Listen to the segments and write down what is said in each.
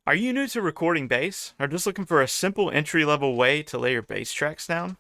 Are you new to recording bass or just looking for a simple entry-level way to lay your bass tracks down?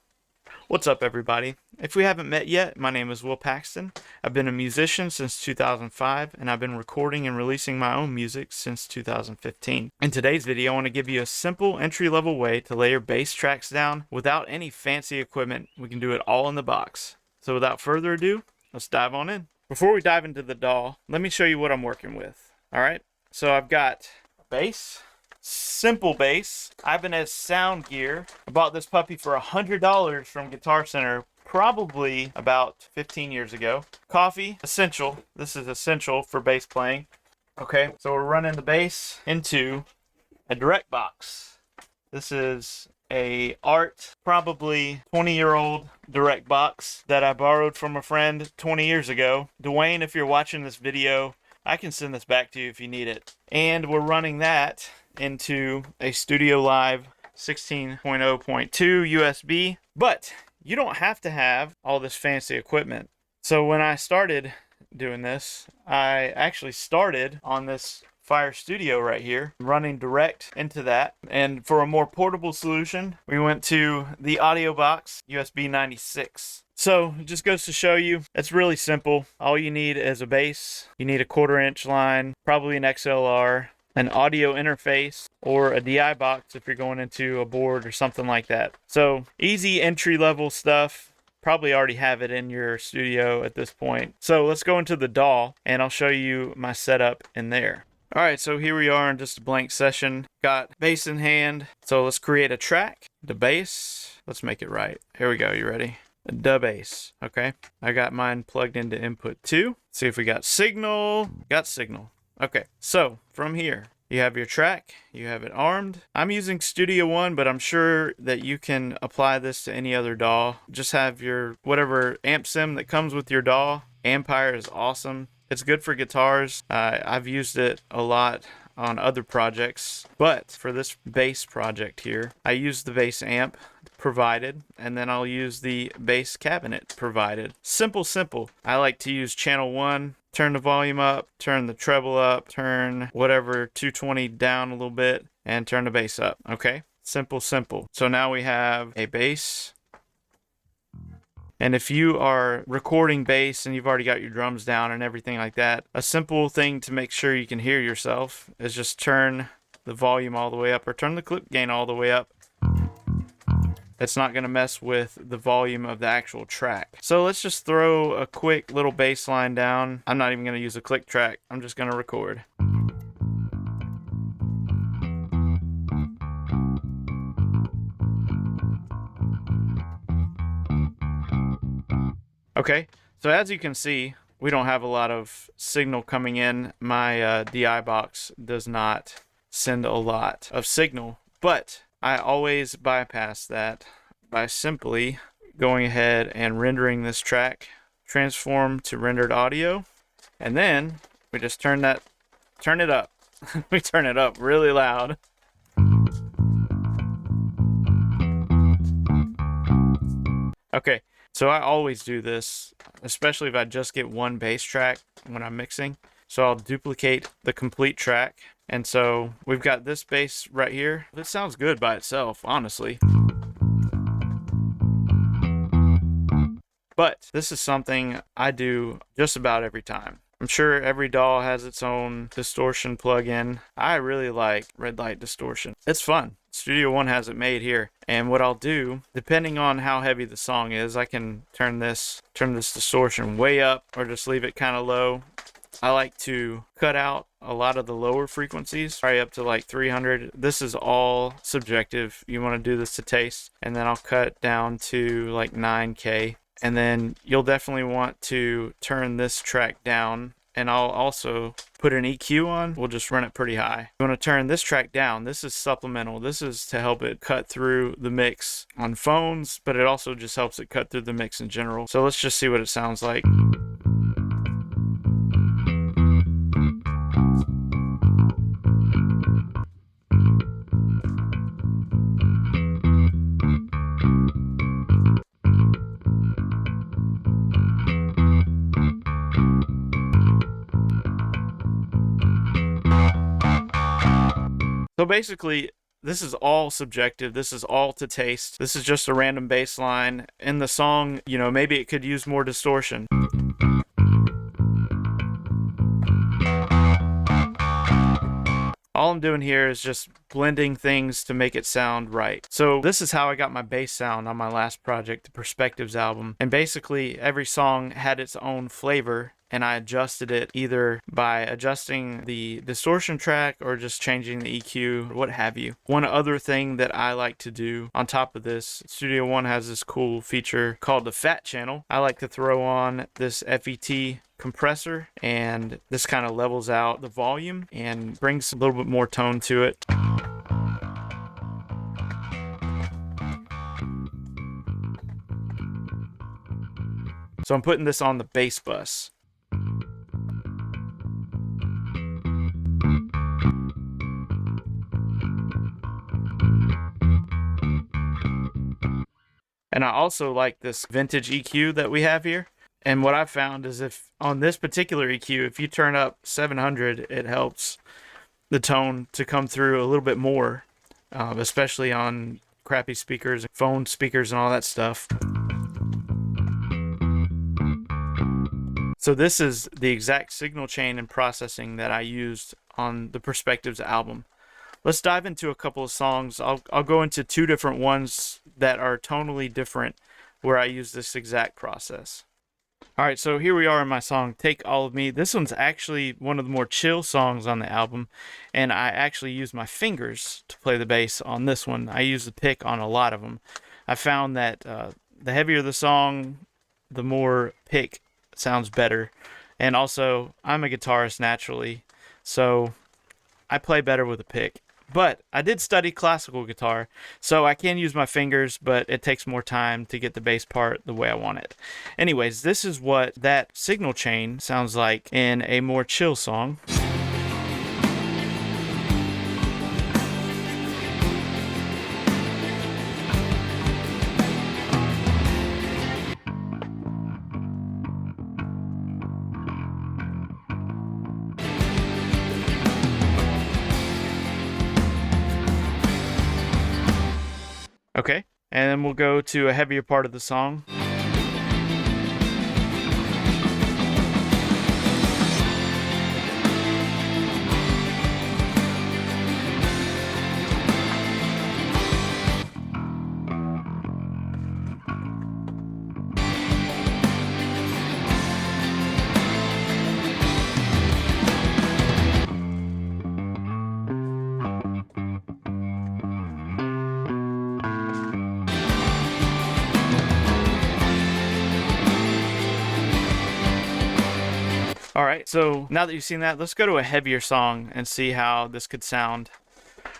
What's up, everybody? If we haven't met yet, my name is Will Paxton. I've been a musician since 2005, and I've been recording and releasing my own music since 2015. In today's video, I want to give you a simple entry-level way to lay your bass tracks down without any fancy equipment. We can do it all in the box. So without further ado, let's dive on in. Before we dive into the DAW, let me show you what I'm working with. Alright, so I've got bass, simple bass, Ibanez Sound Gear. I bought this puppy for $100 from Guitar Center probably about 15 years ago. Coffee, essential. This is essential for bass playing. Okay, so we're running the bass into a direct box. This is a Art, probably 20-year-old direct box that I borrowed from a friend 20 years ago. Dwayne, if you're watching this video, I can send this back to you if you need it. And we're running that into a Studio Live 16.0.2 USB. But you don't have to have all this fancy equipment. So when I started doing this, I actually started on this Fire Studio right here, running direct into that. And for a more portable solution, we went to the Audio Box USB 96. So it just goes to show you, it's really simple. All you need is a bass, you need a 1/4-inch line, probably an XLR, an audio interface, or a DI box if you're going into a board or something like that. So easy entry-level stuff. Probably already have it in your studio at this point. So let's go into the DAW and I'll show you my setup in there. Alright, so here we are in just a blank session. Got bass in hand. So let's create a track. The bass. Let's make it right. Here we go. You ready? The bass. Okay. I got mine plugged into input 2. See if we got signal. Got signal. Okay. So from here, you have your track. You have it armed. I'm using Studio One, but I'm sure that you can apply this to any other DAW. Just have your whatever amp sim that comes with your DAW. Ampire is awesome. It's good for guitars. I've used it a lot on other projects, but for this bass project here, I use the bass amp provided, and then I'll use the bass cabinet provided. Simple. I like to use channel 1, turn the volume up, turn the treble up, turn whatever 220 down a little bit, and turn the bass up. Okay? Simple. So now we have a bass. And if you are recording bass and you've already got your drums down and everything like that, a simple thing to make sure you can hear yourself is just turn the volume all the way up or turn the clip gain all the way up. It's not going to mess with the volume of the actual track. So let's just throw a quick little bass line down. I'm not even going to use a click track. I'm just going to record. Okay, so as you can see, we don't have a lot of signal coming in. My DI box does not send a lot of signal, but I always bypass that by simply going ahead and rendering this track, transform to rendered audio, and then we just turn it up. We turn it up really loud. Okay. So I always do this, especially if I just get one bass track when I'm mixing. So I'll duplicate the complete track. And so we've got this bass right here. This sounds good by itself, honestly. But this is something I do just about every time. I'm sure every DAW has its own distortion plugin. I really like red light distortion. It's fun. Studio One has it made here. And what I'll do, depending on how heavy the song is, I can turn this distortion way up or just leave it kind of low. I like to cut out a lot of the lower frequencies, probably up to like 300. This is all subjective. You want to do this to taste. And then I'll cut down to like 9K. And then you'll definitely want to turn this track down. And I'll also put an EQ on. We'll just run it pretty high. You want to turn this track down. This is supplemental. This is to help it cut through the mix on phones, but it also just helps it cut through the mix in general. So let's just see what it sounds like. So basically, this is all subjective. This is all to taste. This is just a random bass line. In the song, maybe it could use more distortion. All I'm doing here is just blending things to make it sound right. So this is how I got my bass sound on my last project, the Perspectives album. And basically every song had its own flavor, and I adjusted it either by adjusting the distortion track or just changing the EQ, what have you. One other thing that I like to do on top of this, Studio One has this cool feature called the Fat Channel. I like to throw on this FET compressor, and this kind of levels out the volume and brings a little bit more tone to it. So I'm putting this on the bass bus. And I also like this vintage EQ that we have here. And what I've found is if on this particular EQ, if you turn up 700, it helps the tone to come through a little bit more, especially on crappy speakers, phone speakers, and all that stuff. So this is the exact signal chain and processing that I used on the Perspectives album. Let's dive into a couple of songs. I'll go into two different ones that are tonally different where I use this exact process. Alright, so here we are in my song, Take All of Me. This one's actually one of the more chill songs on the album, and I actually use my fingers to play the bass on this one. I use the pick on a lot of them. I found that the heavier the song, the more pick sounds better. And also, I'm a guitarist naturally, so I play better with a pick. But I did study classical guitar, so I can use my fingers, but it takes more time to get the bass part the way I want it. Anyways, this is what that signal chain sounds like in a more chill song. Okay, and then we'll go to a heavier part of the song. Alright, so now that you've seen that, let's go to a heavier song and see how this could sound.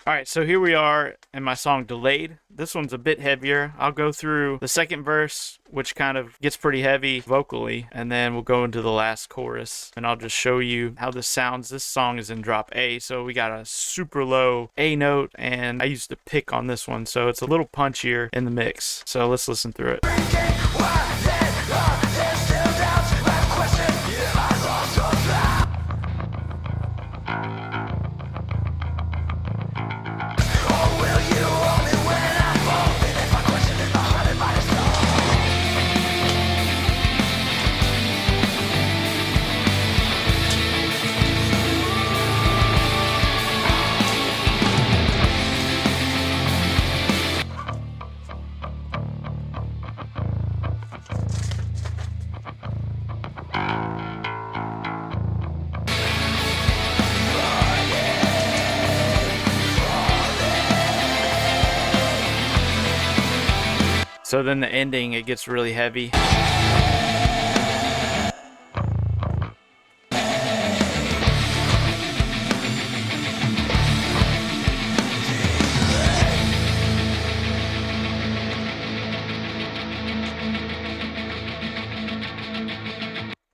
Alright, so here we are in my song Delayed. This one's a bit heavier. I'll go through the second verse, which kind of gets pretty heavy vocally, and then we'll go into the last chorus, and I'll just show you how this sounds. This song is in drop A, so we got a super low A note, and I used the pick on this one, so it's a little punchier in the mix. So let's listen through it. So then the ending, it gets really heavy.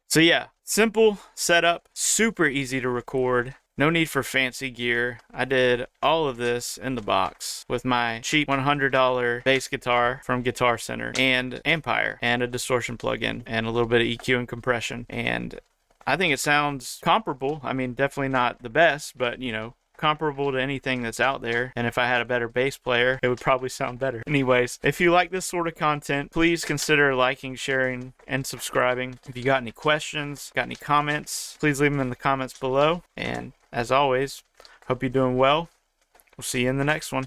So yeah, simple setup, super easy to record. No need for fancy gear. I did all of this in the box with my cheap $100 bass guitar from Guitar Center and Empire and a distortion plugin and a little bit of EQ and compression. And I think it sounds comparable. I mean, definitely not the best, but comparable to anything that's out there, and if I had a better bass player, it would probably sound better. Anyways, if you like this sort of content, please consider liking, sharing, and subscribing. If you got any questions, got any comments, please leave them in the comments below. And as always, hope you're doing well. We'll see you in the next one.